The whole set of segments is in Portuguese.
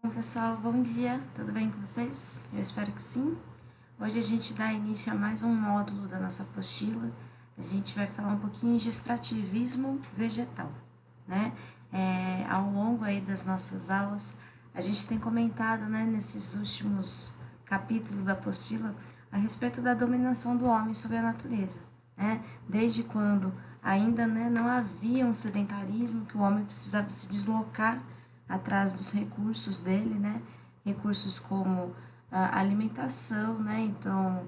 Bom, pessoal, bom dia, tudo bem com vocês? Eu espero que sim. Hoje a gente dá início a mais um módulo da nossa apostila. A gente vai falar um pouquinho de extrativismo vegetal, né? Ao longo aí das nossas aulas, a gente tem comentado, né, nesses últimos capítulos da apostila a respeito da dominação do homem sobre a natureza, né? Desde quando ainda, né, não havia um sedentarismo, que o homem precisava se deslocar atrás dos recursos dele, né? Recursos como a alimentação, né? Então,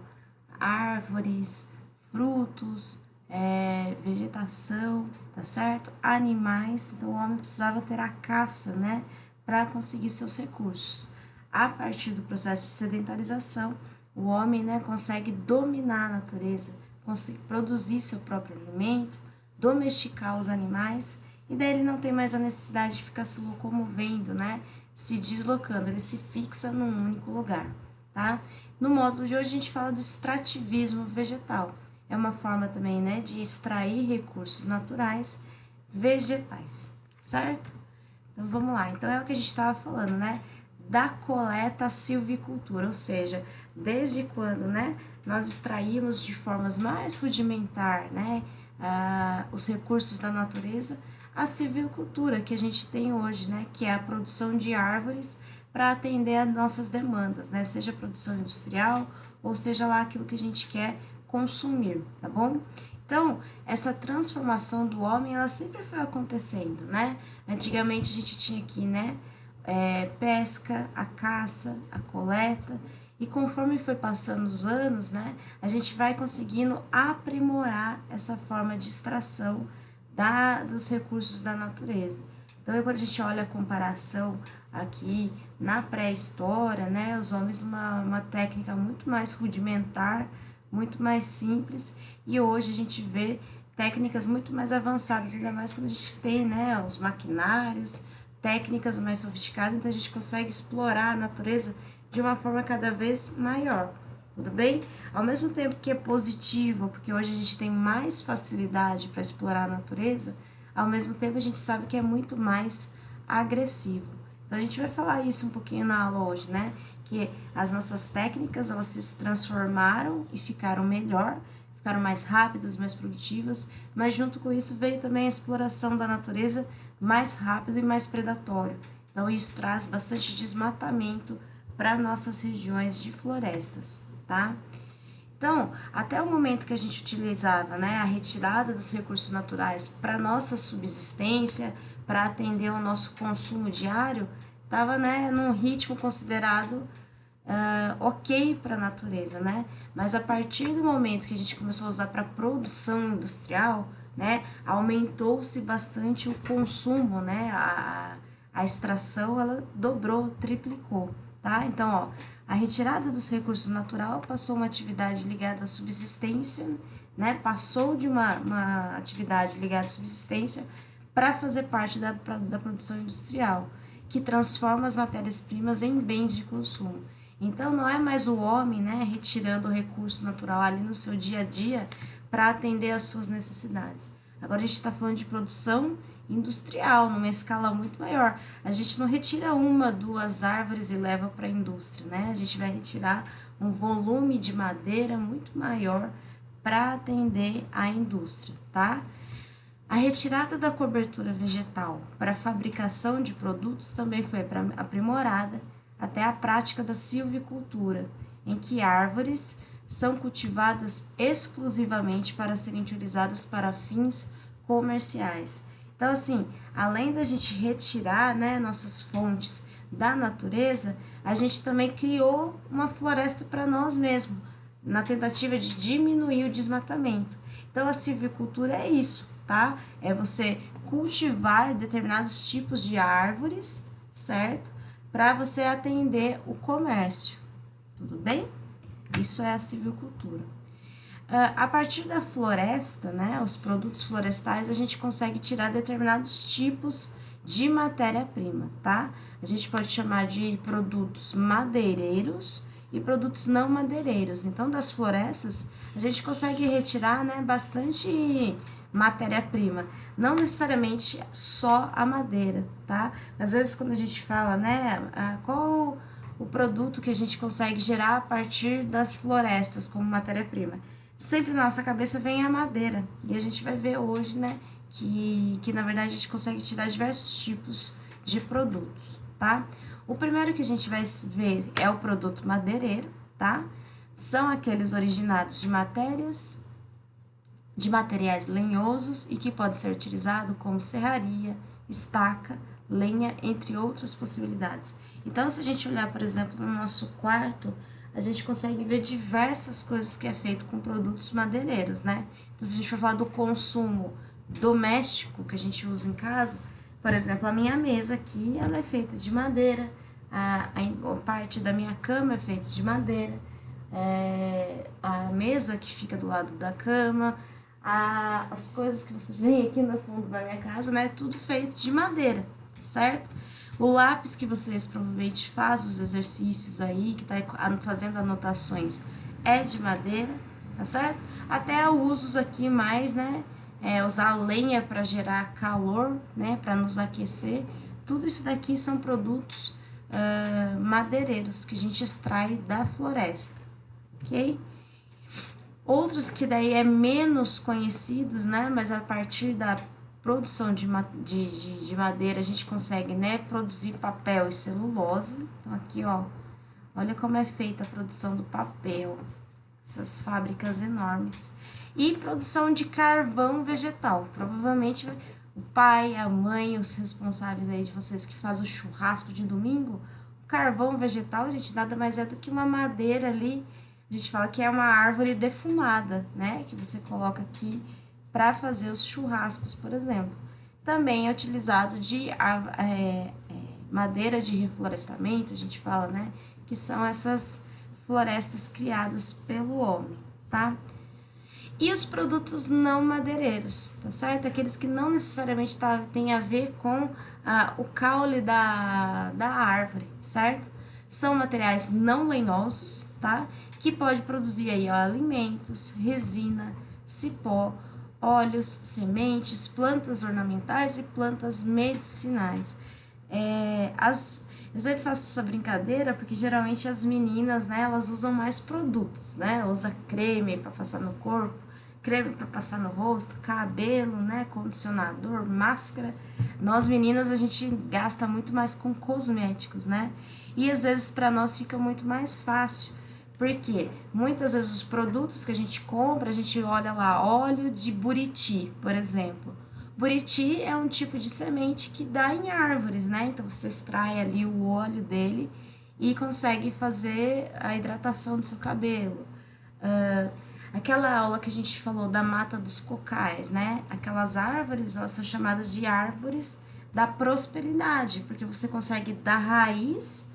árvores, frutos, vegetação, tá certo? Animais, então o homem precisava ter a caça, né? Para conseguir seus recursos. A partir do processo de sedentarização, o homem, né, consegue dominar a natureza, consegue produzir seu próprio alimento, domesticar os animais, e daí ele não tem mais a necessidade de ficar se locomovendo, né? Se deslocando, ele se fixa num único lugar, tá? No módulo de hoje a gente fala do extrativismo vegetal. É uma forma também, né, de extrair recursos naturais vegetais, certo? Então vamos lá. Então é o que a gente estava falando, né? Da coleta à silvicultura, ou seja, desde quando, né, nós extraímos de formas mais rudimentar, né, os recursos da natureza, a silvicultura que a gente tem hoje, né, que é a produção de árvores para atender às nossas demandas, né, seja produção industrial ou seja lá aquilo que a gente quer consumir, tá bom? Então, essa transformação do homem, ela sempre foi acontecendo, né? Antigamente a gente tinha aqui, né, pesca, a caça, a coleta, e conforme foi passando os anos, né, a gente vai conseguindo aprimorar essa forma de extração dos recursos da natureza. Então, quando a gente olha a comparação aqui na pré-história, né, os homens uma técnica muito mais rudimentar, muito mais simples, e hoje a gente vê técnicas muito mais avançadas, ainda mais quando a gente tem, né, os maquinários, técnicas mais sofisticadas, então a gente consegue explorar a natureza de uma forma cada vez maior, tudo bem? Ao mesmo tempo que é positivo, porque hoje a gente tem mais facilidade para explorar a natureza, ao mesmo tempo a gente sabe que é muito mais agressivo. Então a gente vai falar isso um pouquinho na aula hoje, né? Que as nossas técnicas, elas se transformaram e ficaram melhor, ficaram mais rápidas, mais produtivas, mas junto com isso veio também a exploração da natureza mais rápido e mais predatório. Então isso traz bastante desmatamento para nossas regiões de florestas, tá? Então, até o momento que a gente utilizava, né, a retirada dos recursos naturais para nossa subsistência, para atender ao nosso consumo diário, estava, né, num ritmo considerado ok para a natureza, né? Mas a partir do momento que a gente começou a usar para produção industrial, né, aumentou-se bastante o consumo, né? A extração, ela dobrou, triplicou, tá? Então, ó, a retirada dos recursos naturais passou uma atividade ligada à subsistência, né? Passou de uma atividade ligada à subsistência para fazer parte da produção industrial, que transforma as matérias-primas em bens de consumo. Então, não é mais o homem, né, retirando o recurso natural ali no seu dia a dia para atender às suas necessidades. Agora a gente está falando de produção industrial, numa escala muito maior. A gente não retira uma, duas árvores e leva para a indústria, né? A gente vai retirar um volume de madeira muito maior para atender à indústria, tá? A retirada da cobertura vegetal para a fabricação de produtos também foi aprimorada até a prática da silvicultura, em que árvores são cultivadas exclusivamente para serem utilizadas para fins comerciais. Então, assim, além da gente retirar, né, nossas fontes da natureza, a gente também criou uma floresta para nós mesmos, na tentativa de diminuir o desmatamento. Então, a silvicultura é isso, tá? É você cultivar determinados tipos de árvores, certo? Para você atender o comércio, tudo bem? Isso é a silvicultura. A partir da floresta, né, os produtos florestais, a gente consegue tirar determinados tipos de matéria-prima, tá? A gente pode chamar de produtos madeireiros e produtos não madeireiros. Então, das florestas, a gente consegue retirar, né, matéria-prima. Não necessariamente só a madeira, tá? Às vezes quando a gente fala, né, qual o produto que a gente consegue gerar a partir das florestas como matéria-prima, sempre na nossa cabeça vem a madeira. E a gente vai ver hoje, né, que na verdade a gente consegue tirar diversos tipos de produtos, tá? O primeiro que a gente vai ver é o produto madeireiro, tá? São aqueles originados de materiais lenhosos e que pode ser utilizado como serraria, estaca, lenha, entre outras possibilidades. Então, se a gente olhar, por exemplo, no nosso quarto, a gente consegue ver diversas coisas que é feito com produtos madeireiros, né? Então, se a gente for falar do consumo doméstico que a gente usa em casa, por exemplo, a minha mesa aqui, ela é feita de madeira, a parte da minha cama é feita de madeira, a mesa que fica do lado da cama, as coisas que vocês veem aqui no fundo da minha casa, né, tudo feito de madeira, certo? O lápis que vocês provavelmente fazem os exercícios aí, que tá fazendo anotações, é de madeira, tá certo? Até usos aqui mais, né, usar lenha para gerar calor, né, para nos aquecer, tudo isso daqui são produtos madeireiros que a gente extrai da floresta, ok? Outros que daí é menos conhecidos, né, mas a partir da produção de madeira a gente consegue, né, produzir papel e celulose. Então aqui, ó, olha como é feita a produção do papel, essas fábricas enormes. E produção de carvão vegetal, provavelmente o pai, a mãe, os responsáveis aí de vocês que fazem o churrasco de domingo, o carvão vegetal, gente, nada mais é do que uma madeira ali. A gente fala que é uma árvore defumada, né? Que você coloca aqui para fazer os churrascos, por exemplo. Também é utilizado de madeira de reflorestamento, a gente fala, né? Que são essas florestas criadas pelo homem, tá? E os produtos não madeireiros, tá certo? Aqueles que não necessariamente têm a ver com o caule da árvore, certo? São materiais não lenhosos, tá? Que pode produzir aí, ó, alimentos, resina, cipó, óleos, sementes, plantas ornamentais e plantas medicinais. Eu sempre faço essa brincadeira porque geralmente as meninas, né, elas usam mais produtos, né? Usa creme para passar no corpo, creme para passar no rosto, cabelo, né, condicionador, máscara. Nós meninas a gente gasta muito mais com cosméticos, né? E às vezes para nós fica muito mais fácil. Porque muitas vezes os produtos que a gente compra, a gente olha lá, óleo de buriti, por exemplo. Buriti é um tipo de semente que dá em árvores, né? Então você extrai ali o óleo dele e consegue fazer a hidratação do seu cabelo. Aquela aula que a gente falou da mata dos cocais, né? Aquelas árvores, elas são chamadas de árvores da prosperidade, porque você consegue da raiz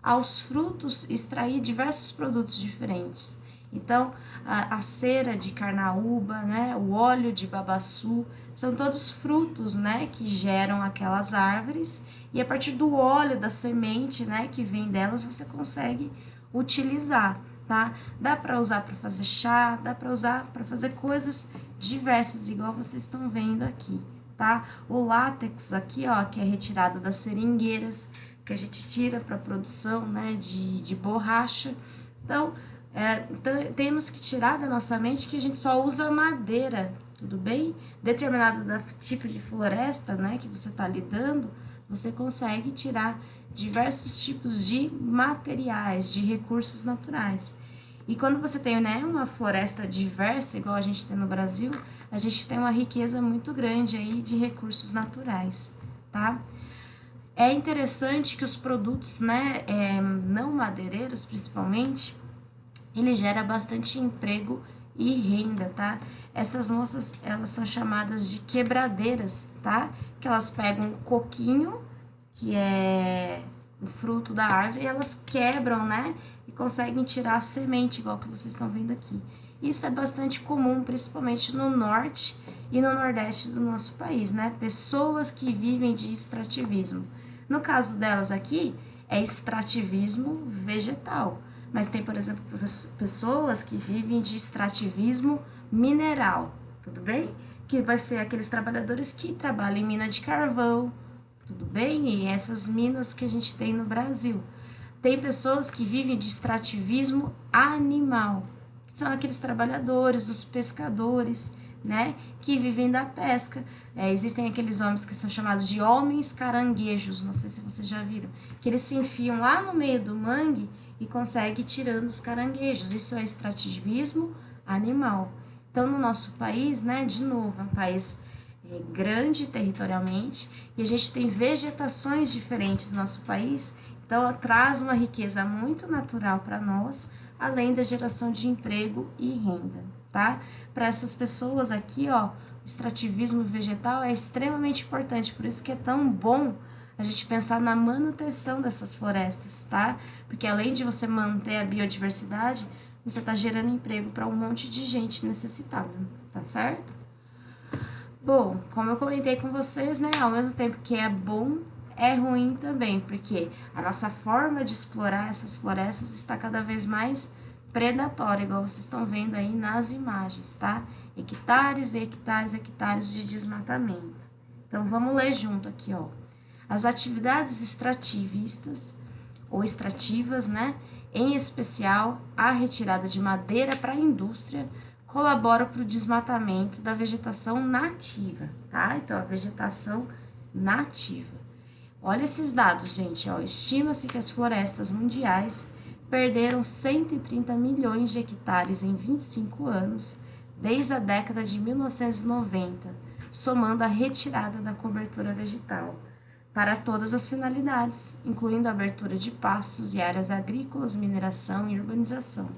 aos frutos extrair diversos produtos diferentes. Então, a cera de carnaúba, né, o óleo de babaçu, são todos frutos, né, que geram aquelas árvores, e a partir do óleo da semente, né, que vem delas, você consegue utilizar, tá? Dá para usar para fazer chá, dá para usar para fazer coisas diversas, igual vocês estão vendo aqui, tá? O látex aqui, ó, que é retirado das seringueiras, que a gente tira para produção, né, de borracha. Então, temos que tirar da nossa mente que a gente só usa madeira, tudo bem? Determinado tipo de floresta, né, que você está lidando, você consegue tirar diversos tipos de materiais, de recursos naturais. E quando você tem, né, uma floresta diversa, igual a gente tem no Brasil, a gente tem uma riqueza muito grande aí de recursos naturais, tá? É interessante que os produtos, né, não madeireiros, principalmente, ele gera bastante emprego e renda, tá? Essas moças, elas são chamadas de quebradeiras, tá? Que elas pegam o coquinho, que é o fruto da árvore, e elas quebram, né? E conseguem tirar a semente, igual que vocês estão vendo aqui. Isso é bastante comum, principalmente no norte e no nordeste do nosso país, né? Pessoas que vivem de extrativismo. No caso delas aqui, é extrativismo vegetal. Mas tem, por exemplo, pessoas que vivem de extrativismo mineral, tudo bem? que vai ser aqueles trabalhadores que trabalham em mina de carvão, tudo bem? E essas minas que a gente tem no Brasil. Tem pessoas que vivem de extrativismo animal, que são aqueles trabalhadores, os pescadores, né, que vivem da pesca. Existem aqueles homens que são chamados de homens caranguejos, não sei se vocês já viram, que eles se enfiam lá no meio do mangue e conseguem ir tirando os caranguejos. Isso é extrativismo animal. Então, no nosso país, né, de novo, é um país grande territorialmente e a gente tem vegetações diferentes no nosso país, então traz uma riqueza muito natural para nós, além da geração de emprego e renda, tá? Para essas pessoas aqui, ó, o extrativismo vegetal é extremamente importante, por isso que é tão bom a gente pensar na manutenção dessas florestas, tá? Porque além de você manter a biodiversidade, você está gerando emprego para um monte de gente necessitada, tá certo? Bom, como eu comentei com vocês, né, ao mesmo tempo que é bom, é ruim também, porque a nossa forma de explorar essas florestas está cada vez mais predatória, igual vocês estão vendo aí nas imagens, tá? Hectares e hectares e hectares de desmatamento. Então, vamos ler junto aqui, ó. As atividades extrativistas ou extrativas, né, em especial a retirada de madeira para a indústria, colabora para o desmatamento da vegetação nativa, tá? Então, a vegetação nativa. Olha esses dados, gente, ó. Estima-se que as florestas mundiais perderam 130 milhões de hectares em 25 anos, desde a década de 1990, somando a retirada da cobertura vegetal, para todas as finalidades, incluindo a abertura de pastos e áreas agrícolas, mineração e urbanização.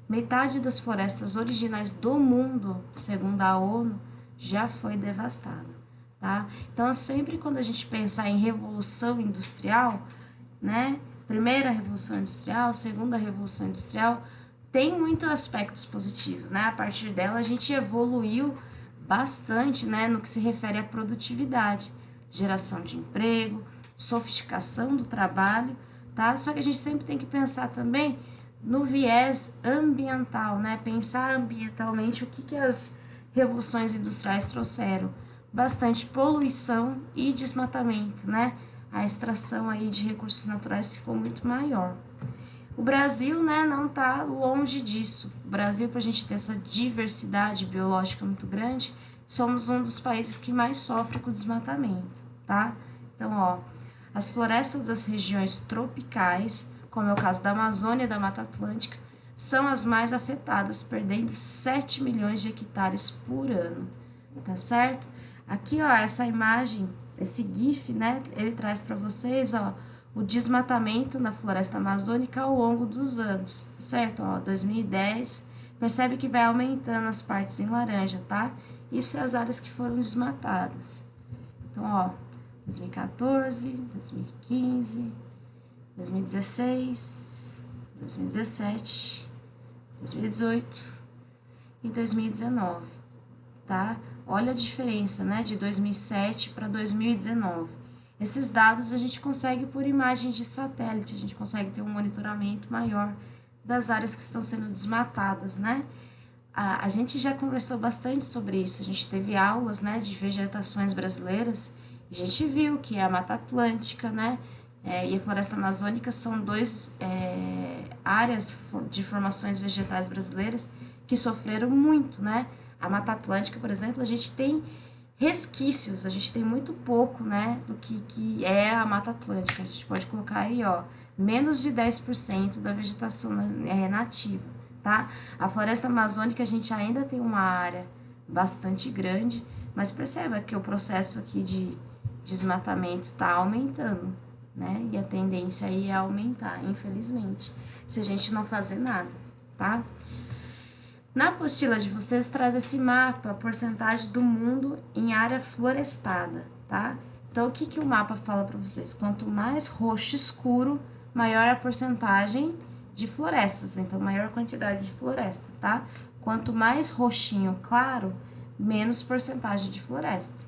Metade das florestas originais do mundo, segundo a ONU, já foi devastada, tá? Então, sempre quando a gente pensar em revolução industrial, né? Primeira revolução industrial, segunda revolução industrial, tem muitos aspectos positivos, né? A partir dela, a gente evoluiu bastante, né? No que se refere à produtividade, geração de emprego, sofisticação do trabalho, tá? Só que a gente sempre tem que pensar também no viés ambiental, né? Pensar ambientalmente o que as revoluções industriais trouxeram. Bastante poluição e desmatamento, né? A extração aí de recursos naturais ficou muito maior. O Brasil, né, não está longe disso. O Brasil, para a gente ter essa diversidade biológica muito grande, somos um dos países que mais sofre com o desmatamento, tá? Então, ó, as florestas das regiões tropicais, como é o caso da Amazônia e da Mata Atlântica, são as mais afetadas, perdendo 7 milhões de hectares por ano, tá certo? Aqui, ó, essa imagem, esse GIF, né, ele traz para vocês, ó, o desmatamento na floresta amazônica ao longo dos anos, certo? Ó, 2010, percebe que vai aumentando as partes em laranja, tá? Isso é as áreas que foram desmatadas. Então, ó, 2014, 2015, 2016, 2017, 2018 e 2019, tá? Olha a diferença, né, de 2007 para 2019. Esses dados a gente consegue por imagens de satélite, a gente consegue ter um monitoramento maior das áreas que estão sendo desmatadas, né? A gente já conversou bastante sobre isso, a gente teve aulas, né, de vegetações brasileiras, e a gente viu que a Mata Atlântica, né, e a Floresta Amazônica são dois áreas de formações vegetais brasileiras que sofreram muito, né? A Mata Atlântica, por exemplo, a gente tem resquícios, a gente tem muito pouco, né, do que é a Mata Atlântica. A gente pode colocar aí, ó, menos de 10% da vegetação nativa, tá? A Floresta Amazônica, a gente ainda tem uma área bastante grande, mas perceba que o processo aqui de desmatamento está aumentando, né? E a tendência aí é aumentar, infelizmente, se a gente não fazer nada, tá? Na apostila de vocês traz esse mapa, a porcentagem do mundo em área florestada, tá? Então, o que o mapa fala para vocês? Quanto mais roxo escuro, maior a porcentagem de florestas, então maior quantidade de floresta, tá? Quanto mais roxinho claro, menos porcentagem de floresta.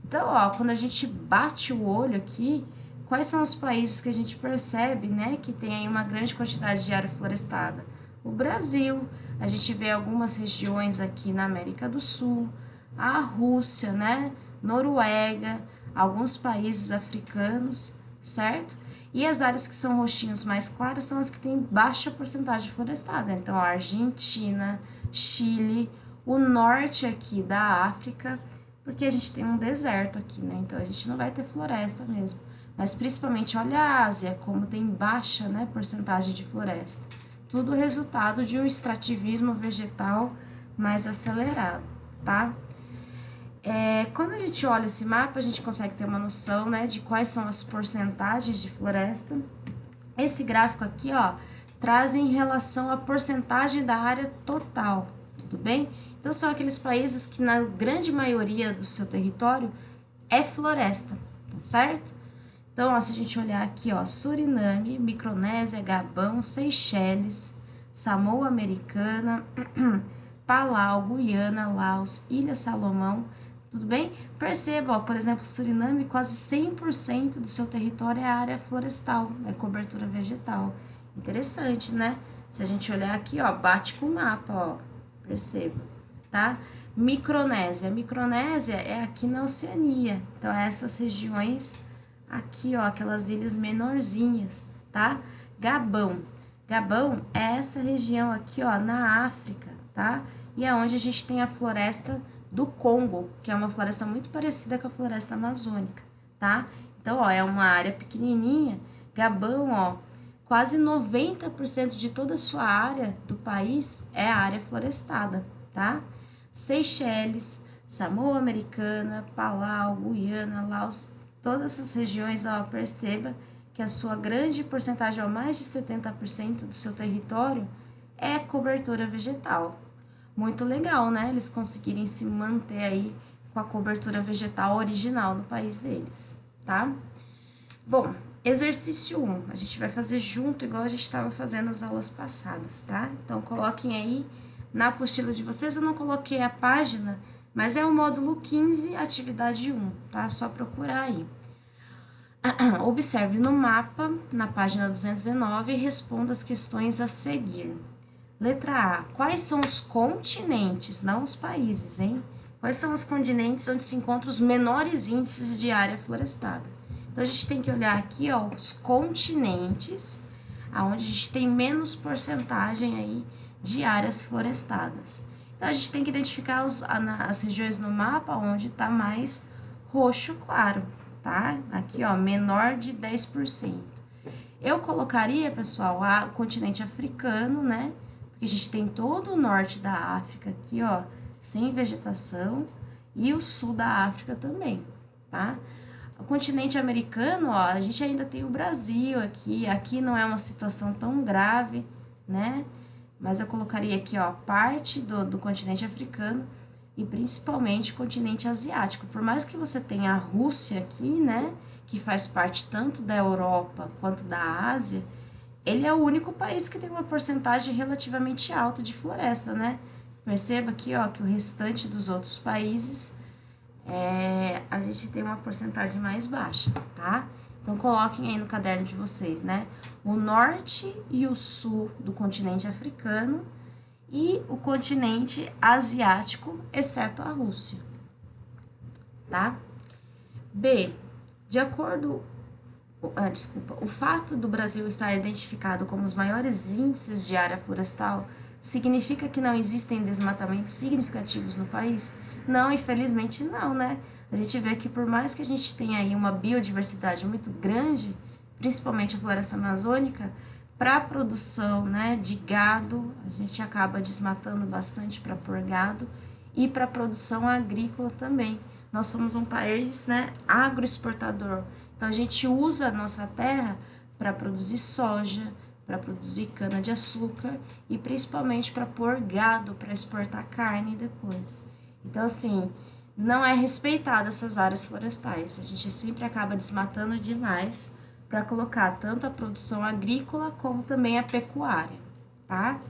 Então, ó, quando a gente bate o olho aqui, quais são os países que a gente percebe, né, que tem aí uma grande quantidade de área florestada? O Brasil, a gente vê algumas regiões aqui na América do Sul, a Rússia, né? Noruega, alguns países africanos, certo? E as áreas que são roxinhos mais claros são as que têm baixa porcentagem florestada. Então, a Argentina, Chile, o norte aqui da África, porque a gente tem um deserto aqui, né? Então, a gente não vai ter floresta mesmo. Mas, principalmente, olha a Ásia, como tem baixa, né, porcentagem de floresta. Tudo resultado de um extrativismo vegetal mais acelerado, tá? Quando a gente olha esse mapa, a gente consegue ter uma noção, né, de quais são as porcentagens de floresta. Esse gráfico aqui, ó, traz em relação à porcentagem da área total, tudo bem? Então, são aqueles países que, na grande maioria do seu território, é floresta, tá certo? Então, ó, se a gente olhar aqui, ó, Suriname, Micronésia, Gabão, Seychelles, Samoa Americana, Palau, Guiana, Laos, Ilha Salomão, tudo bem? Perceba, ó, por exemplo, Suriname, quase 100% do seu território é área florestal, é cobertura vegetal. Interessante, né? Se a gente olhar aqui, ó, bate com o mapa, ó, perceba, tá? Micronésia. Micronésia é aqui na Oceania, então essas regiões aqui, ó, aquelas ilhas menorzinhas, tá? Gabão. Gabão é essa região aqui, ó, na África, tá? E é onde a gente tem a floresta do Congo, que é uma floresta muito parecida com a floresta amazônica, tá? Então, ó, é uma área pequenininha. Gabão, ó, quase 90% de toda a sua área do país é a área florestada, tá? Seychelles, Samoa Americana, Palau, Guiana, Laos, todas essas regiões, ó, perceba que a sua grande porcentagem, ó, mais de 70% do seu território é cobertura vegetal. Muito legal, né? Eles conseguirem se manter aí com a cobertura vegetal original no país deles, tá? Bom, exercício 1, a gente vai fazer junto, igual a gente estava fazendo nas aulas passadas, tá? Então, coloquem aí na apostila de vocês, eu não coloquei a página, mas é o módulo 15, atividade 1, tá? Só procurar aí. Observe no mapa, na página 219, e responda as questões a seguir. Letra A. Quais são os continentes, não os países, hein? Quais são os continentes onde se encontram os menores índices de área florestada? Então, a gente tem que olhar aqui, ó, os continentes, aonde a gente tem menos porcentagem aí de áreas florestadas. Então, a gente tem que identificar as regiões no mapa onde está mais roxo claro, tá? Aqui, ó, menor de 10%. Eu colocaria, pessoal, o continente africano, né? Porque a gente tem todo o norte da África aqui, ó, sem vegetação, e o sul da África também, tá? O continente americano, ó, a gente ainda tem o Brasil aqui não é uma situação tão grave, né? Mas eu colocaria aqui, ó, parte do continente africano e principalmente o continente asiático. Por mais que você tenha a Rússia aqui, né, que faz parte tanto da Europa quanto da Ásia, ele é o único país que tem uma porcentagem relativamente alta de floresta, né? Perceba aqui, ó, que o restante dos outros países a gente tem uma porcentagem mais baixa, tá? Então, coloquem aí no caderno de vocês, né? O norte e o sul do continente africano e o continente asiático, exceto a Rússia, tá? B. De acordo... o fato do Brasil estar identificado como os maiores índices de área florestal significa que não existem desmatamentos significativos no país? Não, infelizmente não, né? A gente vê que por mais que a gente tenha aí uma biodiversidade muito grande, principalmente a floresta amazônica, para a produção, né, de gado, a gente acaba desmatando bastante para pôr gado e para a produção agrícola também. Nós somos um país, né, agroexportador. Então, a gente usa a nossa terra para produzir soja, para produzir cana-de-açúcar e principalmente para pôr gado, para exportar carne depois. Então, assim, não é respeitada essas áreas florestais. A gente sempre acaba desmatando demais para colocar tanto a produção agrícola como também a pecuária, tá?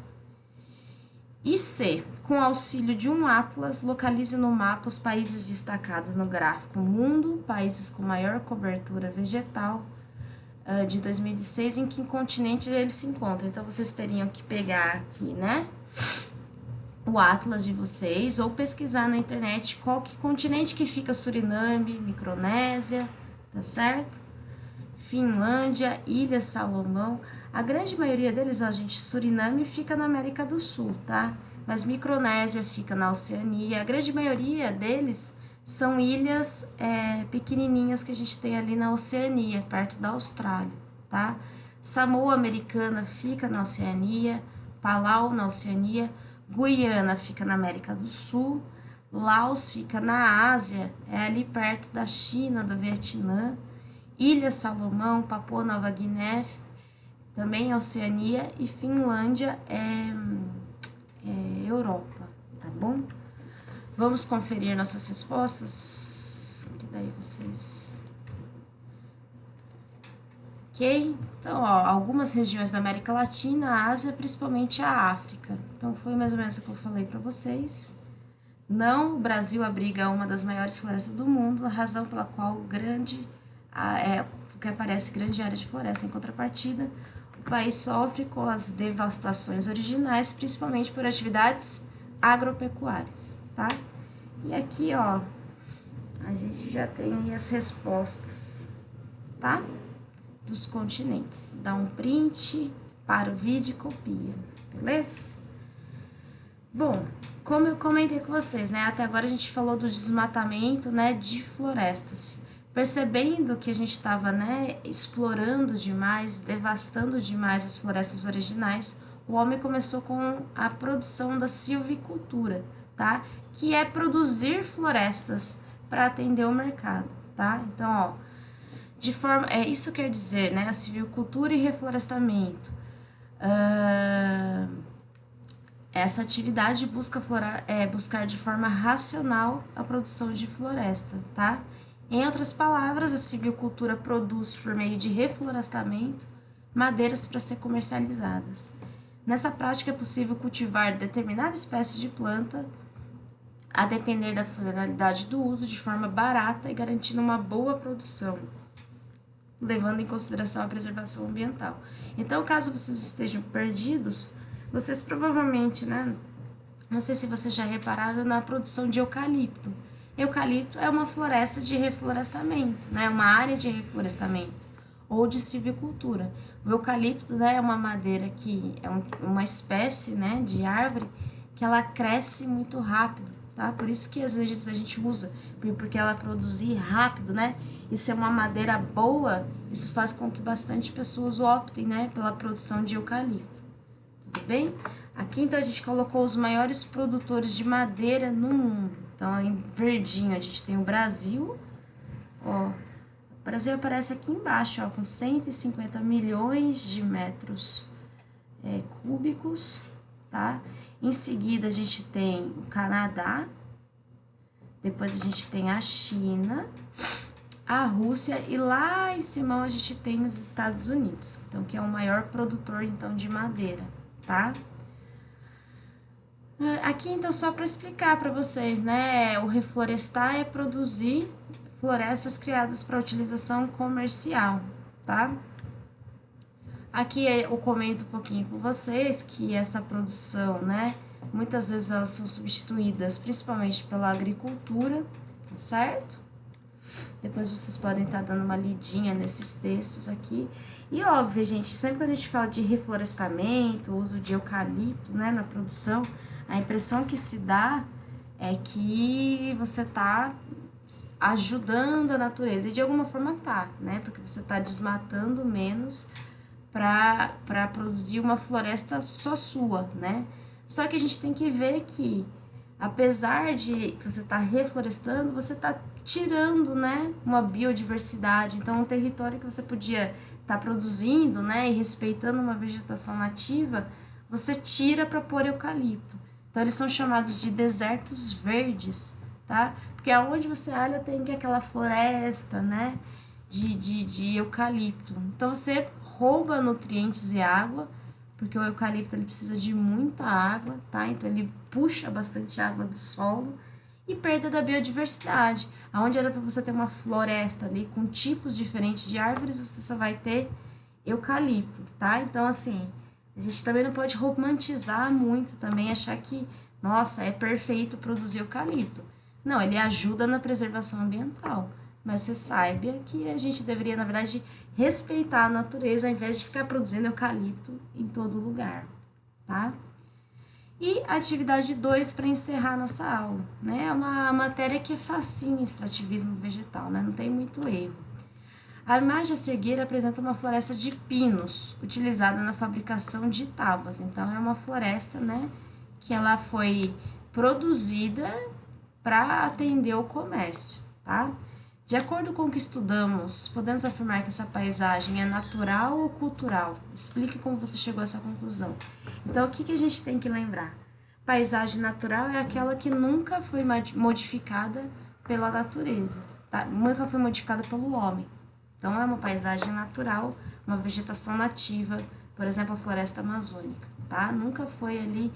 E C, com auxílio de um atlas, localize no mapa os países destacados no gráfico Mundo, países com maior cobertura vegetal de 2016, em que continente eles se encontram. Então, vocês teriam que pegar aqui, né? o atlas de vocês ou pesquisar na internet qual que continente que fica Suriname, Micronésia, tá certo? Finlândia, Ilhas Salomão. A grande maioria deles, ó, gente, Suriname fica na América do Sul, tá? Mas Micronésia fica na Oceania. A grande maioria deles são ilhas pequenininhas que a gente tem ali na Oceania, perto da Austrália, tá? Samoa Americana fica na Oceania, Palau na Oceania, Guiana fica na América do Sul, Laos fica na Ásia, é ali perto da China, do Vietnã, Ilha Salomão, Papua Nova Guiné, também Oceania, e Finlândia é Europa, tá bom? Vamos conferir nossas respostas, que daí vocês... Ok? Então, ó, algumas regiões da América Latina, a Ásia, principalmente a África. Então, foi mais ou menos o que eu falei para vocês. Não, o Brasil abriga uma das maiores florestas do mundo, a razão pela qual porque aparece grande área de floresta. Em contrapartida, o país sofre com as devastações originais, principalmente por atividades agropecuárias, tá? E aqui, ó, a gente já tem aí as respostas, tá? Dos continentes. Dá um print, para o vídeo e copia, beleza? Bom, como eu comentei com vocês, né? Até agora a gente falou do desmatamento, né, de florestas. Percebendo que a gente estava, né, explorando demais, devastando demais as florestas originais, o homem começou com a produção da silvicultura, tá? Que é produzir florestas para atender o mercado, tá? Então, ó, isso quer dizer, né, a silvicultura e reflorestamento. Essa atividade busca buscar de forma racional a produção de floresta, tá? Em outras palavras, a silvicultura produz, por meio de reflorestamento, madeiras para ser comercializadas. Nessa prática é possível cultivar determinada espécie de planta, a depender da finalidade do uso, de forma barata e garantindo uma boa produção, levando em consideração a preservação ambiental. Então, caso vocês estejam perdidos, vocês provavelmente, né, não sei se vocês já repararam na produção de eucalipto. Eucalipto é uma floresta de reflorestamento, né, uma área de reflorestamento ou de silvicultura. O eucalipto, né, é uma madeira que é uma espécie, né, de árvore que ela cresce muito rápido, tá? Por isso que às vezes a gente usa, porque ela produzir rápido, né? E ser uma madeira boa, isso faz com que bastante pessoas optem, né, pela produção de eucalipto. Tudo bem? Aqui então a gente colocou os maiores produtores de madeira no mundo. Então em verdinho a gente tem o Brasil, ó. O Brasil aparece aqui embaixo, ó, com 150 milhões de metros cúbicos, tá? Em seguida a gente tem o Canadá, depois a gente tem a China, a Rússia e lá em cima a gente tem os Estados Unidos, então que é o maior produtor então de madeira, tá? Aqui então só para explicar para vocês, né, o reflorestar é produzir florestas criadas para utilização comercial, tá? Aqui eu comento um pouquinho com vocês que essa produção, né, muitas vezes elas são substituídas principalmente pela agricultura, certo? Depois vocês podem estar dando uma lidinha nesses textos aqui. E óbvio, gente, sempre que a gente fala de reflorestamento, uso de eucalipto, né, na produção, a impressão que se dá é que você está ajudando a natureza. E de alguma forma tá, né? Porque você está desmatando menos para produzir uma floresta só sua, né? Só que a gente tem que ver que, apesar de você estar reflorestando, você está tirando, né, uma biodiversidade. Então, um território que você podia estar produzindo, né, e respeitando uma vegetação nativa, você tira para pôr eucalipto. Então, eles são chamados de desertos verdes, tá? Porque aonde você olha tem aquela floresta, né, de eucalipto. Então, você rouba nutrientes e água, porque o eucalipto ele precisa de muita água, tá? Então, ele puxa bastante água do solo e perda da biodiversidade. Aonde era para você ter uma floresta ali com tipos diferentes de árvores, você só vai ter eucalipto, tá? Então, assim, a gente também não pode romantizar muito também, achar que nossa, é perfeito produzir eucalipto. Não, ele ajuda na preservação ambiental. Mas você saiba que a gente deveria, na verdade, respeitar a natureza ao invés de ficar produzindo eucalipto em todo lugar, tá? E atividade 2 para encerrar nossa aula, né? É uma matéria que é facinho, extrativismo vegetal, né? Não tem muito erro. A imagem a seguir apresenta uma floresta de pinos, utilizada na fabricação de tábuas. Então, é uma floresta, né, que ela foi produzida para atender o comércio, tá? De acordo com o que estudamos, podemos afirmar que essa paisagem é natural ou cultural? Explique como você chegou a essa conclusão. Então, o que a gente tem que lembrar? Paisagem natural é aquela que nunca foi modificada pela natureza, tá? Nunca foi modificada pelo homem. Então, é uma paisagem natural, uma vegetação nativa, por exemplo, a floresta amazônica, tá? Nunca foi ali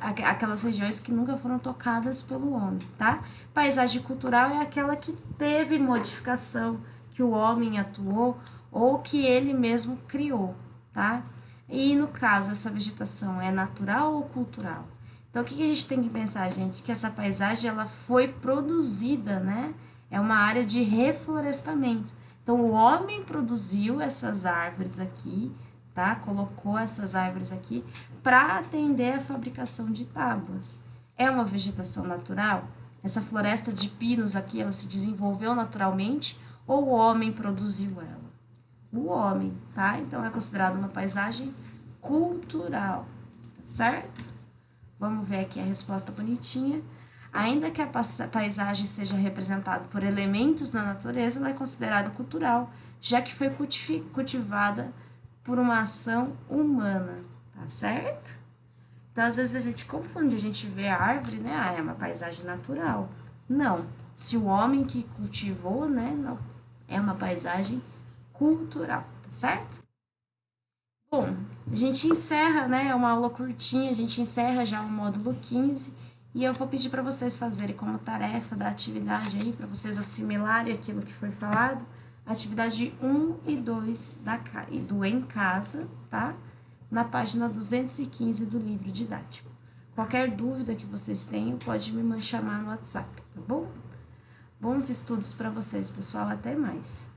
aquelas regiões que nunca foram tocadas pelo homem, tá? Paisagem cultural é aquela que teve modificação, que o homem atuou ou que ele mesmo criou, tá? E no caso, essa vegetação é natural ou cultural? Então, o que a gente tem que pensar, gente? Que essa paisagem, ela foi produzida, né? É uma área de reflorestamento. Então, o homem produziu essas árvores aqui, tá? Colocou essas árvores aqui para atender a fabricação de tábuas. É uma vegetação natural? Essa floresta de pinos aqui, ela se desenvolveu naturalmente ou o homem produziu ela? O homem, tá? Então, é considerado uma paisagem cultural, tá certo? Vamos ver aqui a resposta bonitinha. Ainda que a paisagem seja representada por elementos da natureza, ela é considerada cultural, já que foi cultivada por uma ação humana, tá certo? Então, às vezes a gente confunde, a gente vê a árvore, né? Ah, é uma paisagem natural. Não, se o homem que cultivou, né? Não, é uma paisagem cultural, tá certo? Bom, a gente encerra, né? É uma aula curtinha, a gente encerra já o módulo 15 e eu vou pedir para vocês fazerem como tarefa da atividade aí, para vocês assimilarem aquilo que foi falado, atividade 1 e 2 do Em Casa, tá? Na página 215 do livro didático. Qualquer dúvida que vocês tenham, pode me chamar no WhatsApp, tá bom? Bons estudos para vocês, pessoal. Até mais.